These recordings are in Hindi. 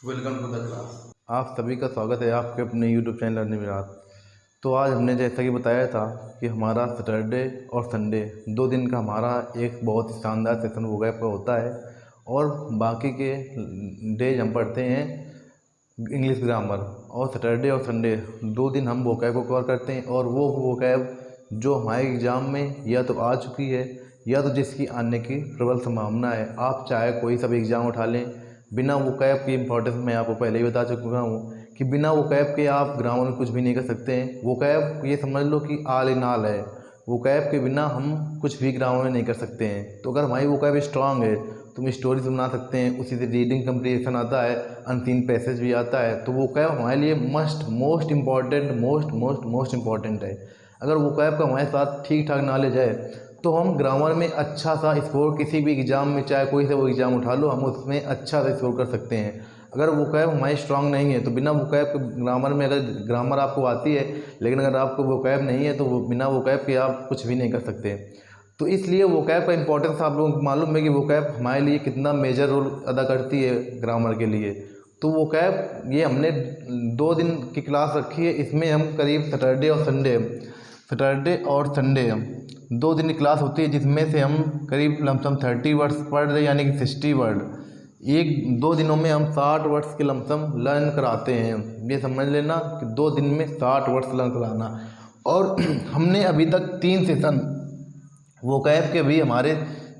Welcome to the class. आप सभी का स्वागत है आपके अपने यूट्यूब चैनल लर्निंग विराट। तो आज हमने जैसा कि बताया था कि हमारा सैटरडे और संडे 2 दिन का हमारा एक बहुत ही शानदार सेशन वो गैप का होता है और बाकी के डेज हम पढ़ते हैं इंग्लिश ग्रामर। और सैटरडे और संडे 2 दिन हम वोकैब को कवर करते हैं और वो वोकैब जो हमारे एग्ज़ाम में या तो आ चुकी है या तो जिसकी आने की प्रबल संभावना है। आप चाहे कोई सा भी एग्ज़ाम उठा लें, बिना वोकैब की इम्पोर्टेंस मैं आपको पहले ही बता चुका हूँ कि बिना वोकैब के आप ग्रामर में कुछ भी नहीं कर सकते हैं। वोकैब ये समझ लो कि आल इन आल है। वोकैब के बिना हम कुछ भी ग्रामर में नहीं कर सकते हैं। तो अगर हमारी वोकैब स्ट्रांग है तो हम स्टोरीज बना सकते हैं, उसी से रीडिंग कंप्रीहेंशन आता है, अनसीन पैसेज भी आता है। तो वोकैब हमारे लिए मोस्ट इम्पॉर्टेंट है। अगर वोकैब का हमारे साथ ठीक ठाक नॉलेज है तो हम ग्रामर में अच्छा सा स्कोर किसी भी एग्ज़ाम में, चाहे कोई सा वो एग्ज़ाम उठा लो, हम उसमें अच्छा सा स्कोर कर सकते हैं। अगर वोकैब हमारी स्ट्रांग नहीं है तो बिना वोकैब के ग्रामर में, अगर ग्रामर आपको आती है लेकिन अगर आपको वोकैब नहीं है तो बिना वोकैब के आप कुछ भी नहीं कर सकते। तो इसलिए वोकैब का इंपॉर्टेंस आप लोगों को मालूम है कि वोकैब हमारे लिए कितना मेजर रोल अदा करती है ग्रामर के लिए। तो वोकैब ये हमने 2 दिन की क्लास रखी है। इसमें हम करीब सैटरडे और संडे 2 दिन की क्लास होती है, जिसमें से हम करीब लमसम 30 वर्ड्स पढ़ रहे, यानी कि 60 वर्ड। 2 दिनों में हम 60 वर्ड्स के लमसम लर्न कराते हैं। ये समझ लेना कि 2 दिन में 60 वर्ड्स लर्न कराना। और हमने अभी तक 3 सेशन वोकैब के भी हमारे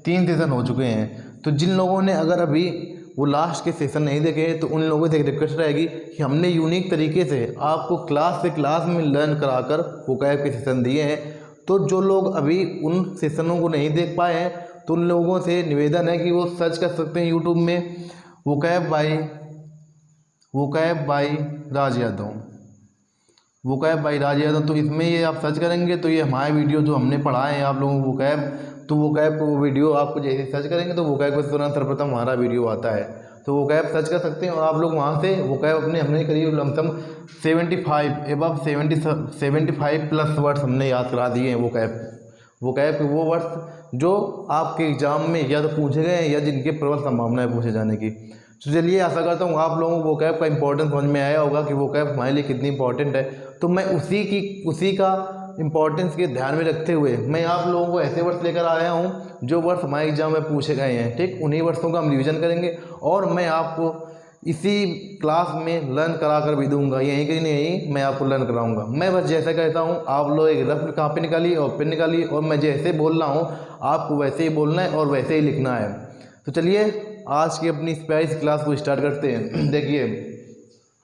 3 सेशन हो चुके हैं। तो जिन लोगों ने अगर अभी वो लास्ट के सेशन नहीं देखे तो उन लोगों से एक रिक्वेस्ट रहेगी कि हमने यूनिक तरीके से आपको क्लास से क्लास में लर्न कराकर वोकैब के सेशन दिए हैं। तो जो लोग अभी उन सेशनों को नहीं देख पाए हैं तो उन लोगों से निवेदन है कि वो सर्च कर सकते हैं यूट्यूब में vocab by Raj Yadav, vocab by Raj Yadav. तो इसमें ये आप सर्च करेंगे तो ये हमारे वीडियो जो हमने पढ़ाए हैं आप लोगों को वोकैब, तो वोकैब को वीडियो आपको जैसे सर्च करेंगे तो वोकैब को तुरंत सर्वप्रथम हमारा वीडियो आता है। तो वोकैब सर्च कर सकते हैं और आप लोग वहाँ से वोकैब हमने करीब लमसम 75 प्लस वर्ड्स हमने याद करा दिए हैं वोकैब के वो वर्ड्स जो आपके एग्जाम में या तो पूछे गए हैं या जिनके प्रबल संभावना है पूछे जाने की। तो चलिए आशा करता हूँ आप लोगों को वोकैब का इंपॉर्टेंस समझ में आया होगा कि वोकैब हमारे लिए कितनी इंपॉर्टेंट है। तो मैं उसी का इंपॉर्टेंस के ध्यान में रखते हुए मैं आप लोगों को ऐसे वर्ड्स लेकर आया हूँ जो वर्ड्स हमारे एग्जाम में पूछे गए हैं। ठीक, उन्हीं वर्ड्सों का हम रिवीजन करेंगे और मैं आपको इसी क्लास में लर्न करा कर भी दूंगा। यहीं कहीं नहीं, मैं आपको लर्न कराऊंगा। मैं बस जैसा कहता हूँ आप लोग एक रफ कॉपी निकालिए और पेन निकालिए और मैं जैसे बोल रहा हूँ आपको वैसे ही बोलना है और वैसे ही लिखना है। तो चलिए आज की अपनी स्पेस क्लास को स्टार्ट करते हैं। देखिए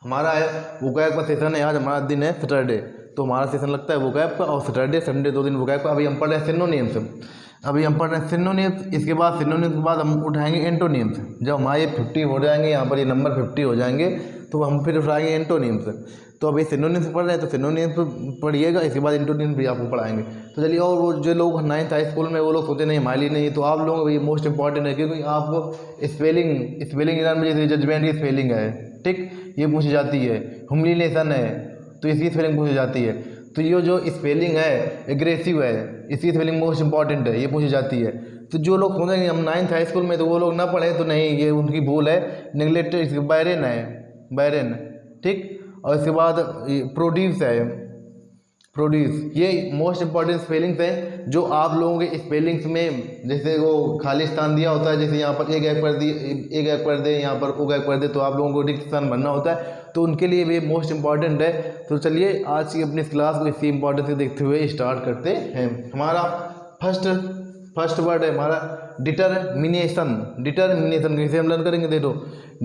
हमारा है वोकैब का सेशन है। आज हमारा दिन है सैटरडे, तो हमारा सेशन लगता है वोकैब का, और सैटरडे संडे 2 दिन वोकैब का। अभी हम पढ़ रहे हैं सिनोनिम्स। इसके बाद सिनोनिम्स के बाद हम उठाएंगे एंटोनिम्स। जब हमारे 50 हो जाएंगे, यहाँ पर ये नंबर 50 हो जाएंगे तो हम फिर उठाएंगे एंटोनिम्स। तो अभी सिनोनिम्स पढ़ रहे हैं तो सिनोनिम्स पढ़िएगा, इसके बाद एंटोनिम्स भी आपको पढ़ाएंगे। तो चलिए, और वो जो लोग 9th हाई स्कूल में वो लोग सोचे नहीं हमारे लिए नहीं, तो आप लोगों को ये मोस्ट इंपॉर्टेंट है क्योंकि आपको स्पेलिंग एग्जाम में जैसे जजमेंट की स्पेलिंग है, ठीक, ये पूछी जाती है। ह्यूमिलिएशन है तो इसकी स्पेलिंग पूछी जाती है। तो ये जो स्पेलिंग है एग्रेसिव है, इसकी स्पेलिंग मोस्ट इंपॉर्टेंट है, ये पूछी जाती है। तो जो लोग सोचेंगे हम 9th हाई स्कूल में तो वो लोग ना पढ़े, तो नहीं, ये उनकी भूल है। नेग्लेक्टेड बैरन, ठीक। और इसके बाद प्रोड्यूस, ये मोस्ट इंपॉर्टेंट स्पेलिंग्स हैं जो आप लोगों के स्पेलिंग्स में, जैसे वो खाली स्थान दिया होता है, जैसे यहाँ पर ए गैप कर दे, यहाँ पर ओ गैप कर दे, तो आप लोगों को रिक्त स्थान बनना होता है, तो उनके लिए भी मोस्ट इंपॉर्टेंट है। तो चलिए आज की अपनी क्लास को इसी इंपॉर्टेंस से देखते हुए स्टार्ट करते हैं। हमारा फर्स्ट वर्ड है हमारा डिटरमिनेशन। कैसे हम लर्न करेंगे, देखो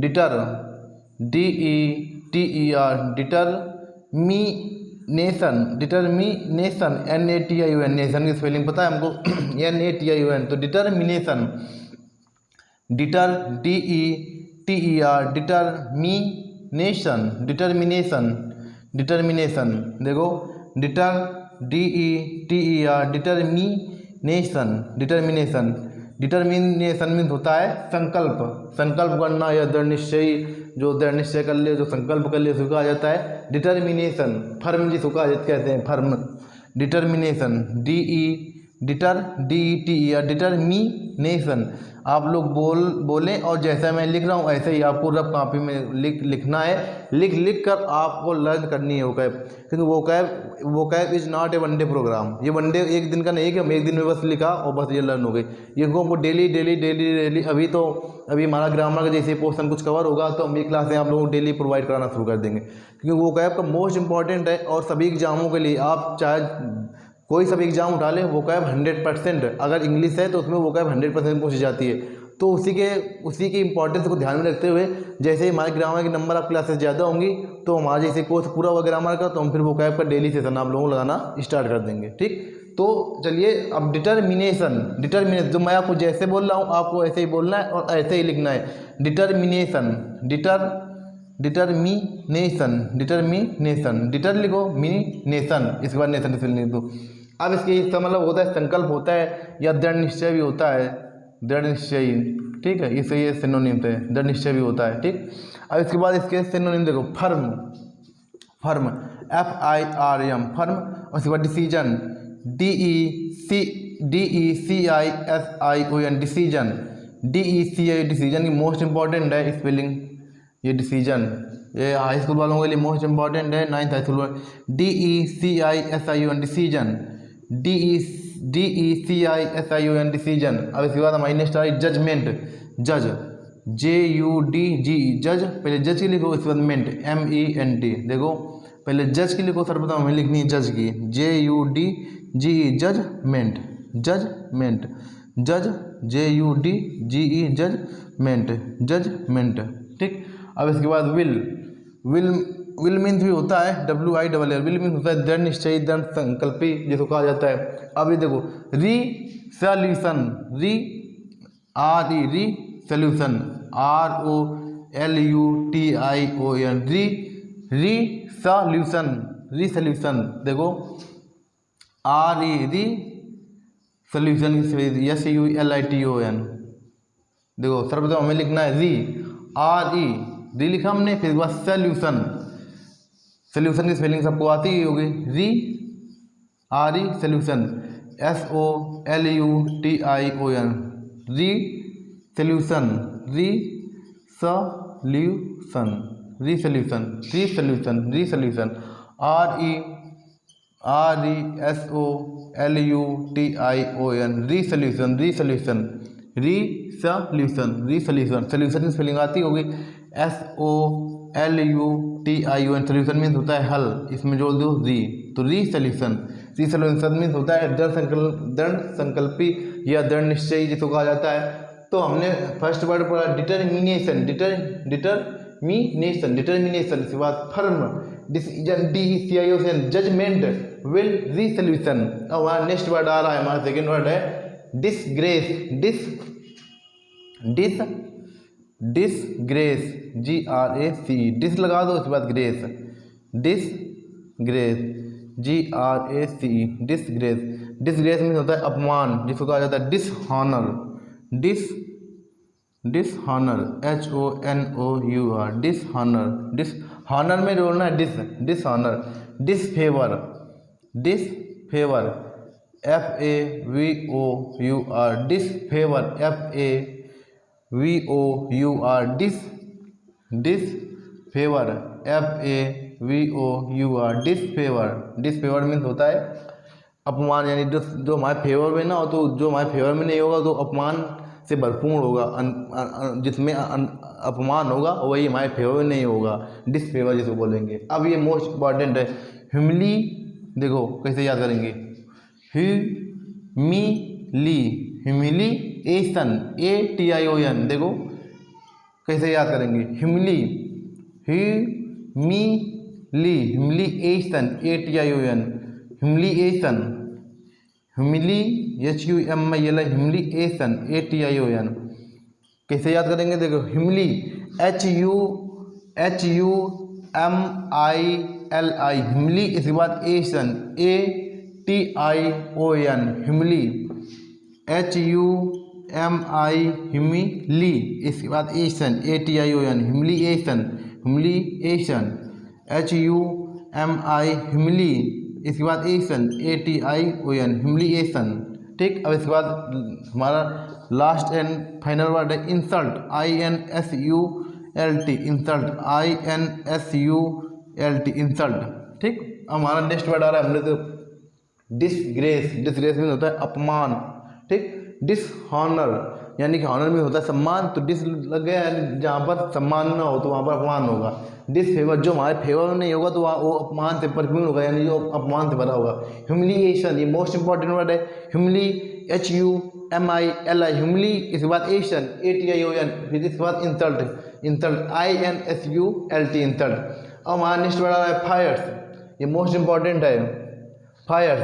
डिटरमिनेशन नेशन की स्पेलिंग पता है हमको NATION। तो डिटरमिनेशन डिटरमिनेशन देखो डिटरमिनेशन मीन्स होता है संकल्प करना या दृढ़ निश्चय, जो दृढ़ निश्चय कर ले, जो संकल्प कर ले, उसको कहा जाता है डिटरमिनेशन। फर्म जिसको कहते हैं फर्म, डिटरमिनेशन डिटरमिनेशन। आप लोग बोलें और जैसा मैं लिख रहा हूँ ऐसे ही आपको रफ कॉपी में लिखना है। लिख कर आपको लर्न करनी है वोकैब, क्योंकि vocab is not a one day program. ये वनडे एक दिन का नहीं है कि हम एक दिन में बस लिखा और बस ये लर्न हो गई। ये हमको डेली अभी हमारा ग्रामर का जैसे पोर्शन कुछ कवर होगा तो हम ये क्लासें आप लोगों को डेली प्रोवाइड कराना शुरू कर देंगे, क्योंकि वोकैब का मोस्ट इंपॉर्टेंट है। और सभी एग्जामों के लिए आप चाहे कोई सा भी एग्जाम उठा ले, वोकैब 100%, अगर इंग्लिश है तो उसमें वोकैब 100% पूछी जाती है। तो उसी की इंपॉर्टेंस को ध्यान में रखते हुए जैसे ही हमारे ग्रामर के नंबर ऑफ क्लासेस ज़्यादा होंगी तो हमारा जैसे कोर्स पूरा हुआ ग्रामर का, तो हम फिर वोकैब का डेली सेशन आप लोगों को लगाना स्टार्ट कर देंगे। ठीक, तो चलिए अब डिटर्मिनेशन जो मैं आपको जैसे बोल रहा हूँ आपको ऐसे ही बोलना है और ऐसे ही लिखना है। डिटर्मिनेशन डिटर लिखो, मिनेशन, इसके बाद नेशन लिख दो। अब इसका मतलब होता है संकल्प होता है या दृढ़ निश्चय भी होता है, दृढ़ निश्चय। ठीक है, इसे ये सिनोनिम है, दृढ़ निश्चय भी होता है। ठीक, अब इसके बाद इसके सिनोनिम देखो, फर्म FIRM फर्म, और उसके बाद डिसीजन DECISION डिसीजन की मोस्ट इंपॉर्टेंट है स्पेलिंग। ये डिसीजन ये हाई स्कूल वालों के लिए मोस्ट इंपॉर्टेंट है, 9th high school DECISION decision, DECISION decision. अब इसके बाद हमारी नेक्स्ट आई जजमेंट, जज JUDGE जज, पहले जज की लिखो, इसके बाद मेंट MENT। देखो पहले जज की लिखो, सर्वप्रथम हमें लिखनी है जज की, JUDGE जजमेंट, जजमेंट, जज JUDGE जजमेंट। ठीक, अब इसके बाद विल मीन्स भी होता है WILL, विल मीन्स होता है दृढ़ निश्चयी, दृढ़ संकल्पी जिसको कहा जाता है। अब ये देखो रीसोल्यूशन, रीसोल्यूशन ROLUTION, रीसोल्यूशन। देखो सोल्यूशन SULITION। देखो सर्वप्रथम हमें लिखना है री लिखा हमने, फिर बाद सोल्यूशन की स्पेलिंग सबको आती ही होगी, सोल्यूशन SOLUTION, रीसोल्यूशन RESOLUTION, सोल्यूशन की स्पेलिंग आती होगी SOLUTION। सोल्यूशन मीन्स होता है हल, इसमें जोड़ दो तो रीसोल्यूशन मीन्स होता है दृढ़ संकल्पी या दृढ़ निश्चयी जिसको कहा जाता है। तो हमने फर्स्ट वर्ड पढ़ा डिटर्मिनेशन, इसके बाद firm, decision DECISION, judgement, will, resolution. अब हमारा नेक्स्ट वर्ड आ रहा है, हमारा सेकेंड वर्ड है डिसग्रेस, डिसग्रेस GRAC, डिस लगा दो, उसके बाद grace, disgrace GRAC, disgrace means होता है अपमान जिसको कहा जाता है डिसहॉनर, डिसहॉनर HONOUR, डिसहॉनर में जोड़ना है dishonour. Disfavour FAVOUR, disfavour FAVOUR, disfavour FAVOUR, disfavour means होता है अपमान, यानी जो हमारे फेवर में ना हो तो जो हमारे फेवर में नहीं होगा तो अपमान से भरपूर होगा, जिसमें अपमान होगा वही हमारे फेवर में नहीं होगा, डिसफेवर जिसको बोलेंगे। अब ये मोस्ट इंपॉर्टेंट है ह्यूमिली, देखो कैसे याद करेंगे, ह्यूमिलिएशन ATION, देखो कैसे याद करेंगे, humiliation ATION, humiliation humiliation ATION। कैसे याद करेंगे, देखो ह्यूमिली HUMILI, ह्यूमिली, इसके बाद एशन ATION, ह्यूमिली HUMI, ह्यूमिली, इसके बाद एशन ATION, ह्यूमिलिएशन HUMI, ह्यूमिली, इसके बाद एशन ATION, ह्यूमिलिएशन। ठीक। अब इसके बाद हमारा लास्ट एंड फाइनल वर्ड है insult, INSULT, insult, INSULT, insult, ठीक। अब हमारा नेक्स्ट वर्ड आ रहा है हमने तो डिसग्रेस, डिसग्रेस में होता है अपमान, ठीक। डिसहॉनर यानी कि हॉनर में होता है सम्मान, तो डिस लग गया यानी जहाँ पर सम्मान ना हो तो वहाँ पर अपमान होगा। डिसफेवर जो हमारे फेवर में नहीं होगा तो वहाँ वो अपमान से परफ्यूम होगा, यानी जो अपमान से भरा होगा। ह्यूमिलिएशन, ये मोस्ट इंपॉर्टेंट वर्ड है, ह्यूमिली, HUMILI, ह्यूमिली, इसके बाद एशन, ATION, फिर इसके बाद इंसल्ट, इंसल्ट, INSULT, इंसल्ट। अब हमारा नेक्स्ट वर्ड आ रहा है फायर्स, ये मोस्ट इंपॉर्टेंट है, fierce,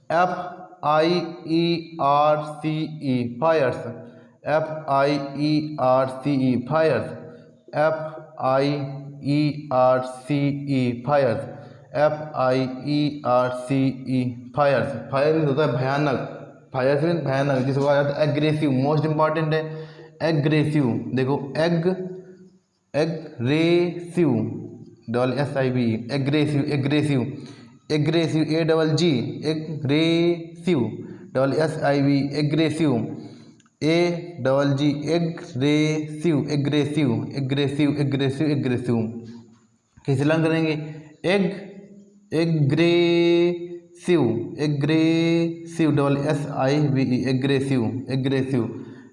FIERCE, fierce, FIERCE, fierce, FIERCE, fierce, FIERCE, fierce. Fierce means होता है भयानक, फायर्स मीन्स भयानक, जिसको कहा जाता है एग्रेसिव, मोस्ट इंपॉर्टेंट है एग्रेसिव। देखो aggressive, SIV, aggressive, aggressive, aggressive, AGG, aggressive, SIV, aggressive, AGG, aggressive, aggressive, aggressive, aggressive, aggressive. कैसे लर्न करेंगे? Aggressive, aggressive, SIVE, aggressive, aggressive,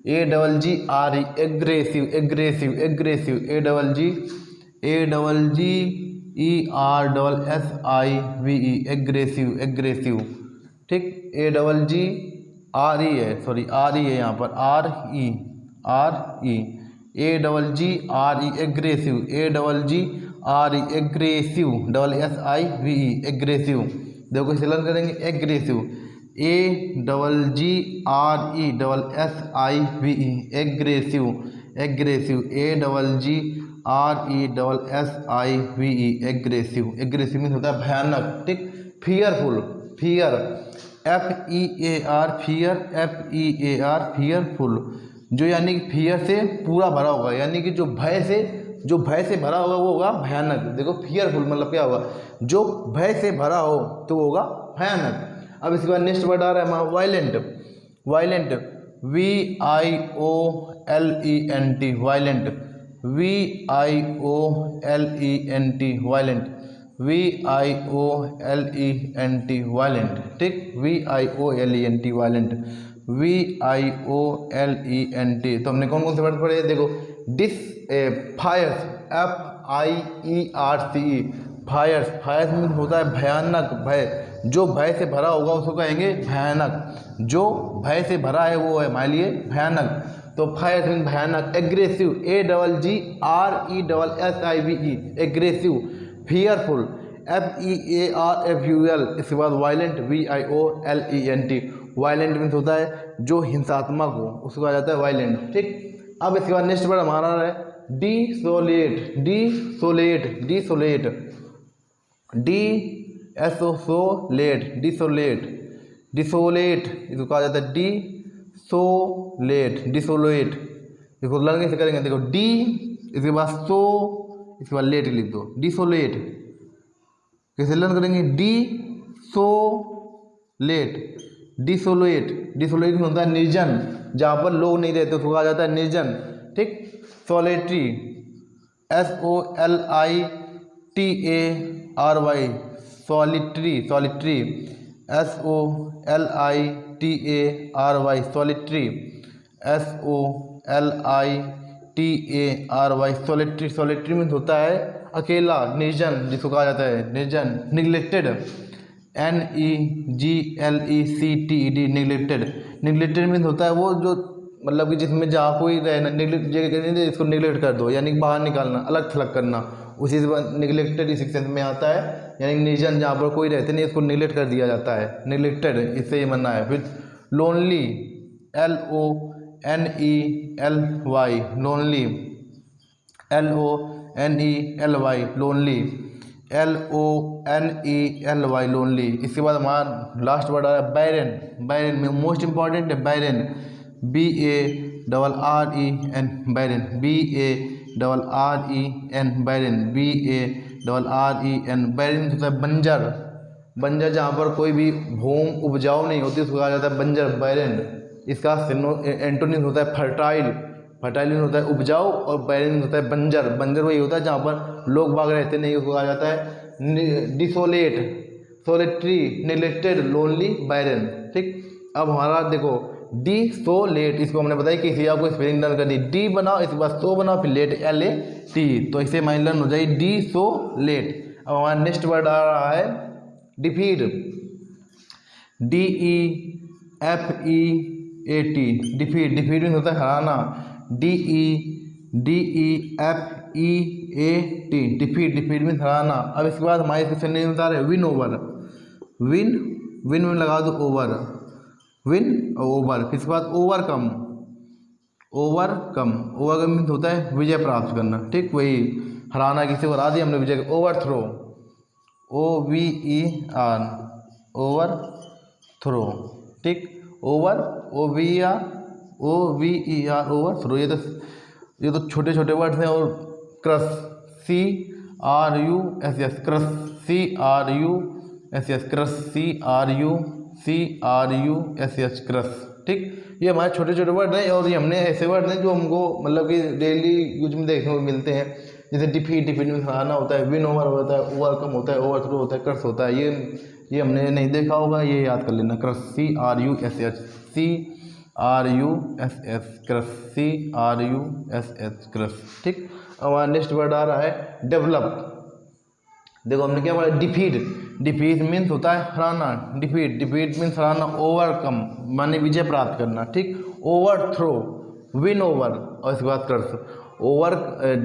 AGGRE, aggressive, aggressive, aggressive, AGGERSIVE, aggressive, aggressive, ठीक। AGGRE है, सॉरी RE है यहाँ पर, RE, AGGRE, aggressive, AGGRE, aggressive, SIVE, aggressive. देखो इसे लर्न करेंगे aggressive, AGGRE, SIVE, aggressive, aggressive, AGGRE, SIVE, aggressive, aggressive means होता है भयानक, ठीक। Fearful, fear, FEAR, fear, FEAR, fearful, जो यानी कि फियर से पूरा भरा होगा, यानी कि जो भय से भरा होगा वो होगा भयानक। देखो फियरफुल मतलब क्या होगा? जो भय से भरा हो तो वो होगा भयानक। अब इसके बाद नेक्स्ट वर्ड आ रहा है हमारा violent, violent, VIOLENT, violent, VIOLENT, violent, VIOLENT, violent, ठीक। VIOLENT, violent, VIOLENT। तो हमने कौन कौन से वर्ड पढ़े? देखो fierce, FIERCE, fierce, fierce mean होता है भयानक, भय, जो भय से भरा होगा उसको कहेंगे भयानक, जो भय से भरा है वो है हमारे लिए भयानक, तो फायर्स मीन भयानक। Aggressive, AGGRESSIVE, aggressive. Fearful, FEARFUL, इसके बाद वायलेंट, VIOLENT, वायलेंट मीन्स होता है जो हिंसात्मक हो उसको कहा जाता है वायलेंट, ठीक। अब इसके बाद नेक्स्ट वर्ड हमारा है desolate, desolate, desolate, DSOLATE, desolate, desolate, इसको कहा जाता है डिसोलेट, डिसोलेट। इसको लर्न कैसे करेंगे? देखो डी, इसके बाद सो, इसके बाद लेट लिख दो, डिसोलेट। कैसे लर्न करेंगे? डिसोलेट, डिसोलेट, डिसोलेट में होता है निर्जन, जहाँ पर लोग नहीं रहते उसको कहा जाता है निर्जन, ठीक। Solitary, SOLITARY, solitary, solitary, SOLITARY, solitary, SOLITARY, solitary. Solitary में होता है अकेला, निर्जन, जिसको कहा जाता है निर्जन। Neglected, NEGLECTED, neglected, neglected means होता है वो जो मतलब कि जिसमें जहाँ कोई रहना, निगलेक्ट जगह इसको निगलेक्ट कर दो, यानी बाहर निकालना, अलग थलग करना, उसी से निगलेक्टेड इस सेक्शन में आता है, यानी निर्जन जहाँ पर कोई रहते नहीं इसको निगलेक्ट कर दिया जाता है, निगलेक्टेड, इससे ये बनना है। फिर lonely, LONELY, lonely, LONELY, lonely, LONELY, lonely. इसके बाद हमारा लास्ट वर्ड आ रहा है बैरन, बैरन में मोस्ट इंपॉर्टेंट है बैरन, BARREN, बैरन, BARREN, बैरन, BARREN, बैरन होता है बंजर, बंजर जहाँ पर कोई भी भूमि उपजाऊ नहीं होती उसको कहा जाता है बंजर, बैरन। इसका एंटोनिम होता है फर्टाइल, फर्टाइल होता है उपजाऊ, और बैरन होता है बंजर। बंजर वही होता है जहाँ पर लोग बाग रहते नहीं, उसको कहा जाता है डिसोलेट, सोलेट्री, नेग्लेक्टेड, लोनली, बैरन। ठीक, अब हमारा देखो डिसोलेट, इसको हमने बताया कि इसे आपको स्पेलिंग लर्न करनी, डी बनाओ, इसके बाद सो बनाओ, फिर लेट LAT, तो इसे माइंड लर्न हो जाएगी डिसोलेट। अब हमारा नेक्स्ट वर्ड आ रहा है defeat, DEFEAT, defeat. Defeat means होता है हराना, DEFEAT, डिफीट। डिफीट मीन्स हराना। अब इसके बाद हमारे इसके अनुसार है विन ओवर, विन, विन में लगा दो ओवर, विन ओवर। फिर इसके बाद ओवरकम, ओवरकम, ओवरकम मीन्स होता है विजय प्राप्त करना। ठीक, वही हराना, किसी को हरा दिया हमने, विजय। Overthrow, OVER, over throw. ठीक, ओवर, OVER, ओवर थ्रो। ये तो छोटे छोटे वर्ड्स हैं। और crush, CRUSS, crush, CRUSS, crush, CRUSS, crush. ठीक, ये हमारे छोटे छोटे वर्ड हैं, और ये हमने ऐसे वर्ड हैं जो हमको मतलब कि डेली यूज में देखने को मिलते हैं। जैसे डिफीट, डिफीट में हराना होता है, विन ओवर होता है, ओवरकम होता है, ओवरथ्रो होता है, क्रश होता है। ये हमने नहीं देखा होगा, ये याद कर लेना। Crush, CRUSS, CRUSS, crush, CRUSS, crush. ठीक, हमारा नेक्स्ट वर्ड आ रहा है डेवलप। देखो हमने क्या बोला, डिफीट, डिफीट मीन्स होता है हराना, डिफीट, डिफीट मीन्स हराना, ओवरकम माने विजय प्राप्त करना। ठीक, ओवरथ्रो, विन ओवर, और इसके बाद crush. Over,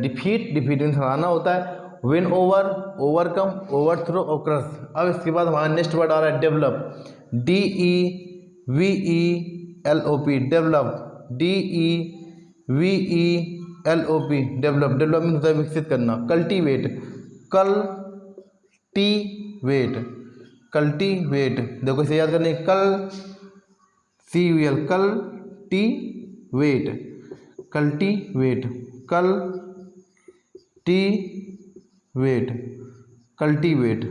defeat, defeat means हराना होता है, विन ओवर, ओवरकम, ओवरथ्रो और क्रश। अब इसके बाद हमारा नेक्स्ट वर्ड आ रहा है develop, DEVELOP, develop, DEVELOP, develop. Develop means होता है विकसित करना। Cultivate, cultivate, cultivate. देखो इसे याद करने, CUL, cultivate, cultivate, cultivate, cultivate,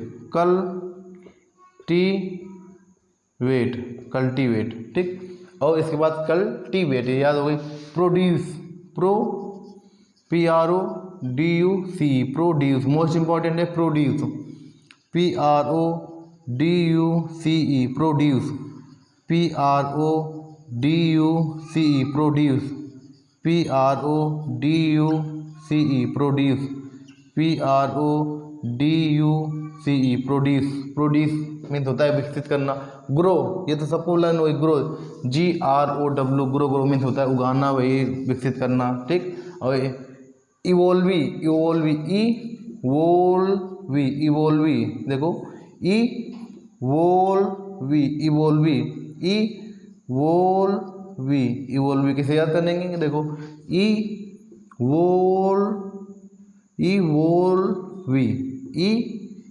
cultivate, cultivate. ठीक, और इसके बाद कल्टीवेट याद हो गई। Produce, PRODUCE, produce, most important है produce, PRODUCE, produce, PRODUCE, produce, PRODUCE, produce, PRODUCE, produce. Produce means होता है विकसित करना। ग्रो, ये तो सबको लर्न हुई, grow, GROW, grow, grow means होता है उगाना, वही विकसित करना। ठीक, और इवोल्वी, इवोल्वी, इवोल्वी, इवोल्वी, देखो इवोल्वी, इवोल्वी, इवोल्वी, इवोल्वी। किसे याद करेंगे, देखो इवोल्वी,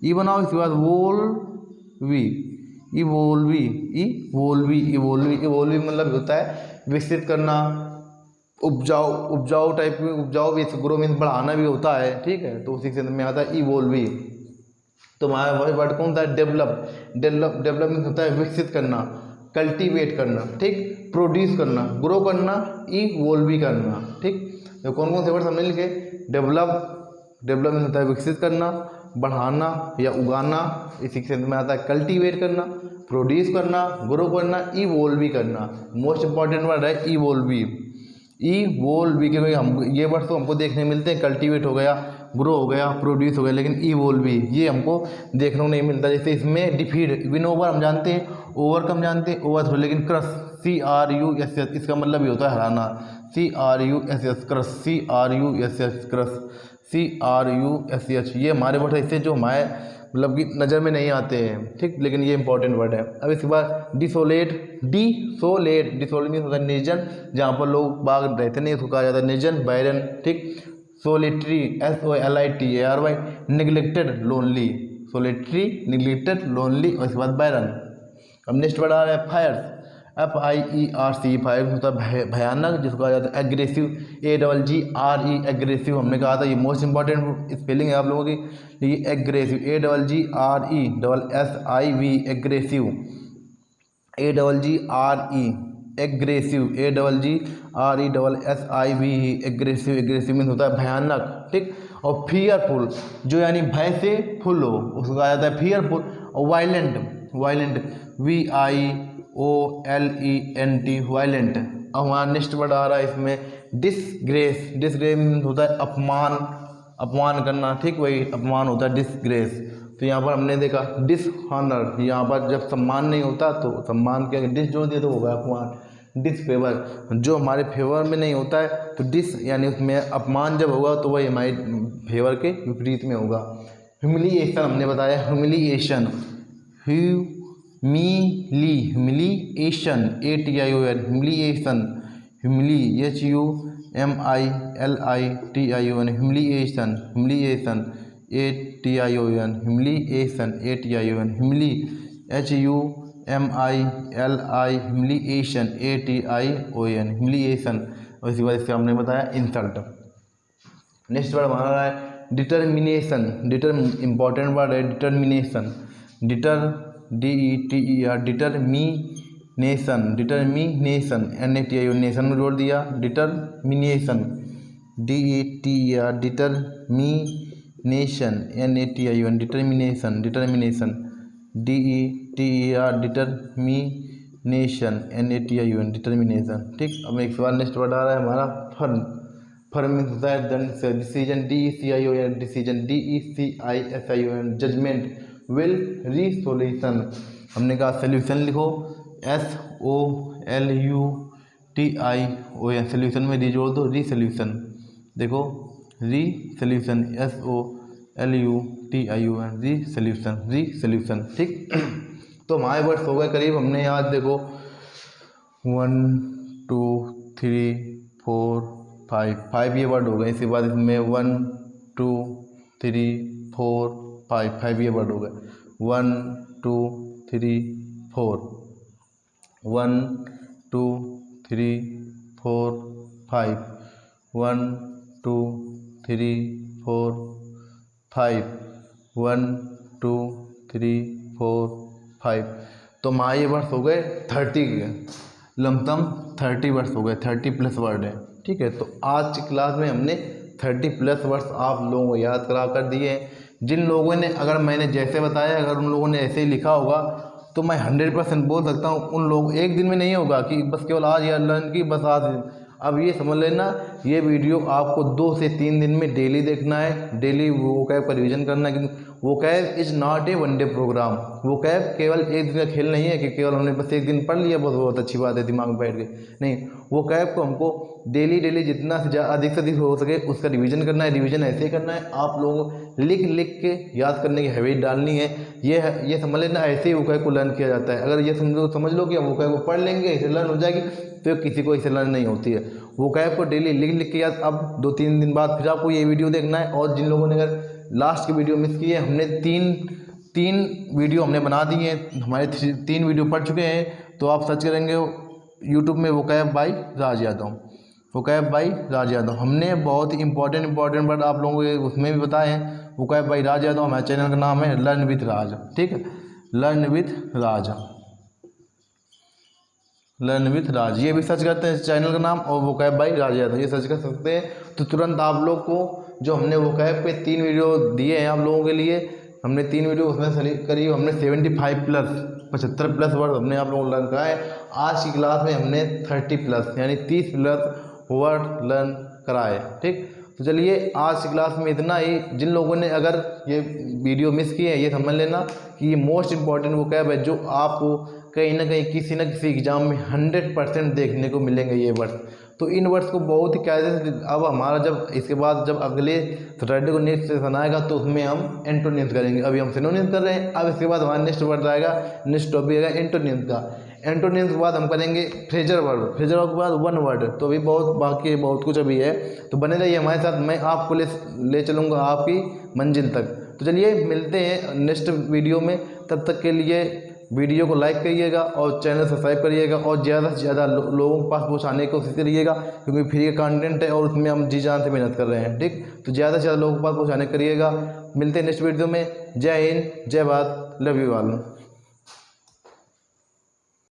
ई बनाओ, इसके बाद वोल्वी, इवोल्वी, इवोल्वी, इवोल्वी। इवोल्वी मतलब होता है विकसित करना, उपजाऊ, उपजाऊ टाइप में, उपजाऊ भी, ग्रो मीन्स बढ़ाना भी होता है। ठीक है, तो उसी से में आता है इवोल्वी। तो हमारा वही वर्ड कौन था, डेवलप। डेवलप, डेवलप मीन्स होता है विकसित करना, कल्टीवेट करना। ठीक, प्रोड्यूस करना, ग्रो करना, इवोल्वी करना। ठीक, तो कौन कौन से वर्ड हमने लिखे, डेवलप, डेवलप मीन्स होता है विकसित करना, बढ़ाना या उगाना, इसी के में आता है कल्टीवेट करना, प्रोड्यूस करना, ग्रो करना, इवोल्वी करना। मोस्ट इंपॉर्टेंट वर्ड है इवोल्वी, इवोल्वी, क्योंकि हम ये वर्ड तो हमको देखने मिलते हैं, कल्टीवेट हो गया, ग्रो हो गया, प्रोड्यूस हो गया, लेकिन इवोल्वी ये हमको देखने को नहीं मिलता। जैसे इसमें डिफीट, विन ओवर हम जानते हैं, ओवरकम जानते हैं, ओवरथ्रो, लेकिन क्रश, CRUSS, इसका मतलब ये होता है हराना, CRUSS, crush, CRUSS, crush, CRUSH। ये हमारे वर्ड ऐसे जो हमारे मतलब कि नज़र में नहीं आते हैं। ठीक, लेकिन ये इंपॉर्टेंट वर्ड है। अब इसके बाद डिसोलेट, डिसोलेट, डिसोलेट मीन्स होता है निर्जन, जहाँ पर लोग बाग रहते नहीं, उसको कहा जाता है निर्जन, बैरन। ठीक, solitary, SOLITARY, neglected, lonely, solitary, neglected, lonely, और इसके बाद बैरन। अब नेक्स्ट वर्ड आ रहा है फायर, FIERC फायर होता है भयानक, जिसको कहा जाता है एग्रेसिव, AGGRE एग्रेसिव। हमने कहा था ये मोस्ट इंपॉर्टेंट स्पेलिंग है आप लोगों की, ये aggressive AGGRESSIV aggressive, AGGRE aggressive, AGGRESSIV aggressive. Aggressive means होता है भयानक, ठीक। और फियरफुल जो यानी भय से फुल हो उसको कहा जाता है फियरफुल। और वायलेंट, वायलेंट VIOLENT वायलेंट। अब हमारा नेक्स्ट वर्ड आ रहा है इसमें डिसग्रेस। डिसग्रेस मीन्स होता है अपमान, अपमान करना, ठीक, वही अपमान होता है डिसग्रेस। तो यहाँ पर हमने देखा डिसऑनर, यहाँ पर जब सम्मान नहीं होता तो सम्मान क्या, डिस जोड़ दिया तो होगा अपमान। डिसफेवर जो हमारे फेवर में नहीं होता है तो डिस यानी उसमें अपमान जब होगा तो वही हमारे फेवर के विपरीत में होगा। ह्यूमिलिएशन हमने बताया, humiliation, humiliation ATION humiliation, HUMILITION humiliation, humiliation ATION humiliation HUMILI humiliation ATION humiliation. और इसी बात से हमने बताया इंसल्ट। नेक्स्ट वर्ड हमारा है डिटर्मिनेशन। इंपॉर्टेंट वर्ड है determination, DETER determination, determination NATION nation में जोड़ दिया, determination DETER determination NATION determination, determination DETER determination NATION determination, ठीक। अब एक सवाल नेक्स्ट वर्ड आ रहा है हमारा फर्म। फर्म मीन्स होता है decision, DECION decision, DECISION judgement, will, resolution. हमने कहा सोल्यूशन लिखो SOLUTION, सोल्यूशन में री जोड़ दो, रिसोल्यूशन। देखो रिसोल्यूशन SOLUTION रिसोल्यूशन, रिसोल्यूशन, ठीक। तो हमारे वर्ड्स हो गए करीब, हमने आज देखो 1 2 3 4 5 ये वर्ड हो गए। इसके बाद इसमें 1 2 3 4 5 ये वर्ड हो गए। 1 2 3 4 1 2 3 4 5 1 2 3 4 5 1 2 3 4 5। तो हमारे ये वर्ड्स हो गए 30 के, लमसम 30 वर्ड्स हो गए, 30 प्लस वर्ड है, ठीक है। तो आज की क्लास में हमने 30 प्लस वर्ड्स आप लोगों को याद करा कर दिए हैं। जिन लोगों ने, अगर मैंने जैसे बताया, अगर उन लोगों ने ऐसे ही लिखा होगा तो मैं 100% बोल सकता हूँ उन लोग एक दिन में नहीं होगा कि बस केवल आज यार लर्न की बस आज। अब ये समझ लेना ये वीडियो आपको 2 से 3 दिन में डेली देखना है, डेली वोकैब का रिविजन करना है। क्योंकि vocab is not a one day program. Vocab केवल एक दिन का खेल नहीं है कि केवल हमने बस एक दिन पढ़ लिया बहुत अच्छी बात है दिमाग में बैठ गई, नहीं। वोकैब को हमको डेली जितना से अधिक से अधिक हो सके उसका रिविजन करना है। रिविजन ऐसे करना है आप लोगों को लिख के याद करने की हैबिट डालनी है। ये समझ लेना ऐसे ही वोकैब को लर्न किया जाता है। अगर ये समझ लो कि हम वोकैब को पढ़ लेंगे इसे लर्न हो जाएगी, तो किसी को इसे लर्न नहीं होती है। वोकैब को डेली लिख के याद। अब 2-3 दिन बाद फिर आपको ये वीडियो देखना है। और जिन लोगों ने अगर लास्ट की वीडियो मिस की है, हमने तीन वीडियो हमने बना दी हैं, हमारे 3 वीडियो पढ़ चुके हैं। तो आप सर्च करेंगे यूट्यूब में वोकैब बाय राज यादव, वोकैब बाय राज यादव। हमने बहुत ही इंपॉर्टेंट वर्ड आप लोगों को उसमें भी बताए हैं। वोकैब बाय राज यादव, हमारे चैनल का नाम है लर्न विथ राज, ठीक है, learn with Raj, learn with Raj. ये भी सर्च करते हैं चैनल का नाम, और वोकैब बाय राज यादव ये सर्च कर सकते हैं। तो तुरंत आप लोग को जो हमने वोकैब पे 3 वीडियो दिए हैं आप लोगों के लिए, हमने 3 वीडियो उसमें करीब हमने 75 प्लस 75 प्लस वर्ड हमने आप लोगों को लर्न कराए। आज की क्लास में हमने 30 प्लस यानी 30 प्लस वर्ड लर्न कराए, ठीक। तो चलिए आज की क्लास में इतना ही। जिन लोगों ने अगर ये वीडियो मिस की है, ये समझ लेना कि ये मोस्ट इंपॉर्टेंट वोकैब है जो आपको कहीं ना कहीं किसी न किसी एग्जाम में 100% देखने को मिलेंगे ये वर्ड्स। तो इन वर्ड्स को बहुत ही कायदे से, अब हमारा जब इसके बाद जब अगले सैटरडे को नेक्स्ट सेशन आएगा तो उसमें हम एंटोनिम्स करेंगे। अभी हम सिनोनिम्स कर रहे हैं, अब इसके बाद हमारा नेक्स्ट वर्ड आएगा, नेक्स्ट टॉपिक आएगा एंटोनिम्स का। एंटोनिम्स के बाद हम करेंगे फ्रेजर वर्ड, फ्रेजर वर्ड के बाद वन वर्ड। तो अभी बहुत बाकी बहुत कुछ अभी है, तो बने रहिए हमारे साथ, मैं आपको ले चलूँगा आपकी मंजिल तक। तो चलिए मिलते हैं नेक्स्ट वीडियो में, तब तक के लिए वीडियो को लाइक करिएगा और चैनल सब्सक्राइब करिएगा और ज़्यादा से ज़्यादा लोगों के पास पहुँचाने की कोशिश करिएगा, क्योंकि फ्री का कंटेंट है और उसमें हम जी जान से मेहनत कर रहे हैं। ठीक, तो ज़्यादा से ज़्यादा लोगों के पास पहुँचाने करिएगा। मिलते हैं नेक्स्ट वीडियो में। जय हिंद, जय भारत, लव यू ऑल।